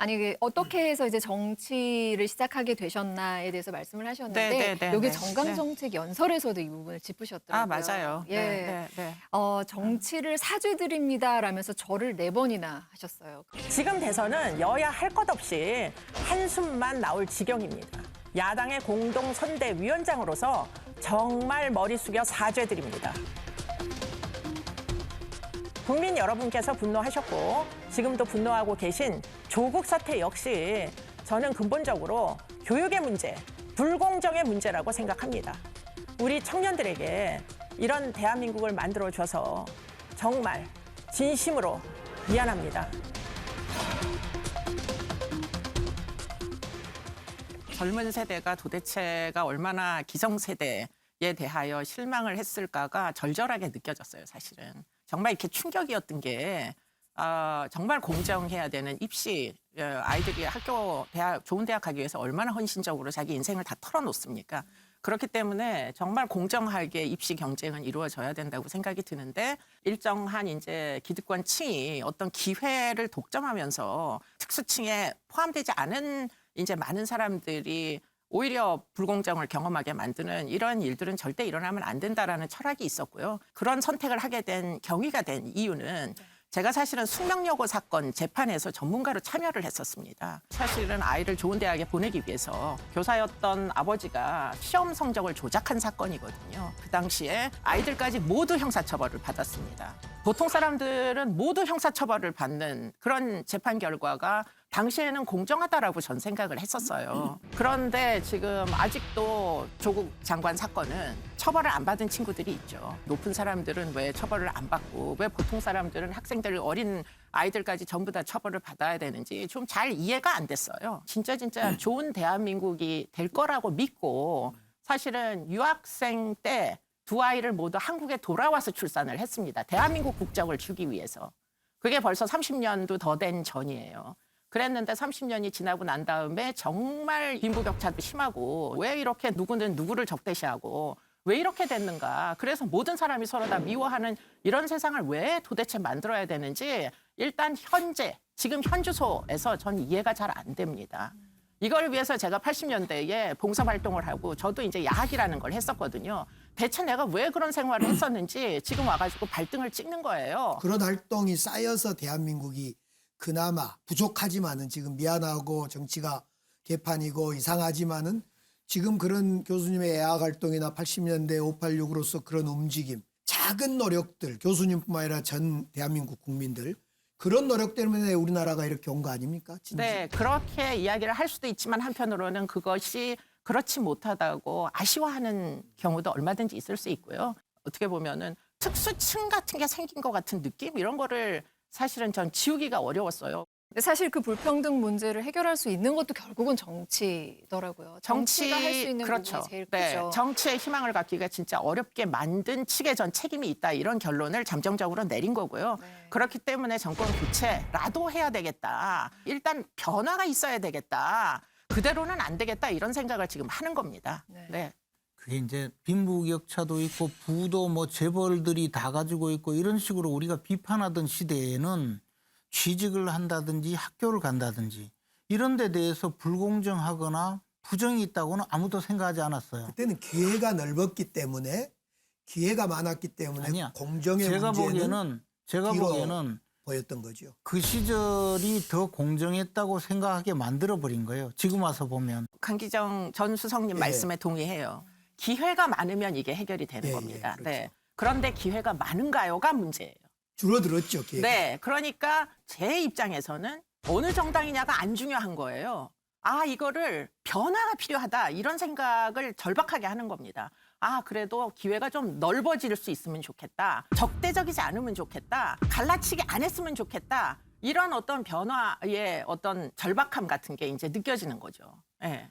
아니 어떻게 해서 이제 정치를 시작하게 되셨나에 대해서 말씀을 하셨는데 여기 정강정책 연설에서도 이 부분을 짚으셨더라고요. 아, 맞아요. 예. 정치를 사죄드립니다라면서 절을 4번이나 하셨어요. 지금 대선은 여야 할 것 없이 한숨만 나올 지경입니다. 야당의 공동선대위원장으로서 정말 머리 숙여 사죄드립니다. 국민 여러분께서 분노하셨고 지금도 분노하고 계신 조국 사태 역시 저는 근본적으로 교육의 문제, 불공정의 문제라고 생각합니다. 우리 청년들에게 이런 대한민국을 만들어줘서 정말 진심으로 미안합니다. 젊은 세대가 도대체가 얼마나 기성세대에 대하여 실망을 했을까가 절절하게 느껴졌어요, 사실은. 정말 이렇게 충격이었던 게 정말 공정해야 되는 입시, 아이들이 좋은 대학 가기 위해서 얼마나 헌신적으로 자기 인생을 다 털어놓습니까? 그렇기 때문에 정말 공정하게 입시 경쟁은 이루어져야 된다고 생각이 드는데 일정한 이제 기득권층이 어떤 기회를 독점하면서 특수층에 포함되지 않은 이제 많은 사람들이 오히려 불공정을 경험하게 만드는 이런 일들은 절대 일어나면 안 된다라는 철학이 있었고요. 그런 선택을 하게 된 경위가 된 이유는 제가 사실은 숙명여고 사건 재판에서 전문가로 참여를 했었습니다. 사실은 아이를 좋은 대학에 보내기 위해서 교사였던 아버지가 시험 성적을 조작한 사건이거든요. 그 당시에 아이들까지 모두 형사처벌을 받았습니다. 보통 사람들은 모두 형사처벌을 받는 그런 재판 결과가 당시에는 공정하다라고 전 생각을 했었어요. 그런데 지금 아직도 조국 장관 사건은 처벌을 안 받은 친구들이 있죠. 높은 사람들은 왜 처벌을 안 받고 왜 보통 사람들은 학생들 어린 아이들까지 전부 다 처벌을 받아야 되는지 좀 잘 이해가 안 됐어요. 진짜 좋은 대한민국이 될 거라고 믿고 사실은 유학생 때 2아이를 모두 한국에 돌아와서 출산을 했습니다. 대한민국 국적을 주기 위해서. 그게 벌써 30년도 더 된 전이에요. 그랬는데 30년이 지나고 난 다음에 정말 빈부격차도 심하고 왜 이렇게 누구는 누구를 적대시하고 왜 이렇게 됐는가. 그래서 모든 사람이 서로 다 미워하는 이런 세상을 왜 도대체 만들어야 되는지 일단 지금 현 주소에서 전 이해가 잘 안 됩니다. 이걸 위해서 제가 80년대에 봉사활동을 하고 저도 이제 야학이라는 걸 했었거든요. 대체 내가 왜 그런 생활을 했었는지 지금 와가지고 발등을 찍는 거예요. 그런 활동이 쌓여서 대한민국이 그나마 부족하지만은 지금 미안하고 정치가 개판이고 이상하지만은 지금 그런 교수님의 애학 활동이나 80년대 586으로서 그런 움직임, 작은 노력들, 교수님뿐만 아니라 전 대한민국 국민들 그런 노력 때문에 우리나라가 이렇게 온 거 아닙니까? 진짜? 네, 그렇게 이야기를 할 수도 있지만 한편으로는 그것이 그렇지 못하다고 아쉬워하는 경우도 얼마든지 있을 수 있고요. 어떻게 보면은 특수층 같은 게 생긴 것 같은 느낌 이런 거를 사실은 전 지우기가 어려웠어요. 근데 사실 그 불평등 문제를 해결할 수 있는 것도 결국은 정치더라고요. 정치가 할 수 있는 그렇죠. 부분이 제일 네, 크죠. 정치에 희망을 갖기가 진짜 어렵게 만든 측에 전 책임이 있다 이런 결론을 잠정적으로 내린 거고요. 네. 그렇기 때문에 정권 교체라도 해야 되겠다. 일단 변화가 있어야 되겠다. 그대로는 안 되겠다 이런 생각을 지금 하는 겁니다. 네. 그게 이제 빈부격차도 있고 부도 뭐 재벌들이 다 가지고 있고 이런 식으로 우리가 비판하던 시대에는 취직을 한다든지 학교를 간다든지 이런 데 대해서 불공정하거나 부정이 있다고는 아무도 생각하지 않았어요. 그때는 기회가 넓었기 때문에 기회가 많았기 때문에 아니야. 공정의 제가 문제는 보기에는 보였던 거죠. 그 시절이 더 공정했다고 생각하게 만들어버린 거예요. 지금 와서 보면. 강기정 전 수석님 말씀에 동의해요. 기회가 많으면 이게 해결이 되는 겁니다. 그렇죠. 네. 그런데 기회가 많은가요가 문제예요. 줄어들었죠. 기회가. 네, 그러니까 제 입장에서는 어느 정당이냐가 안 중요한 거예요. 이거를 변화가 필요하다 이런 생각을 절박하게 하는 겁니다. 그래도 기회가 좀 넓어질 수 있으면 좋겠다. 적대적이지 않으면 좋겠다. 갈라치기 안 했으면 좋겠다. 이런 어떤 변화의 어떤 절박함 같은 게 이제 느껴지는 거죠. 네.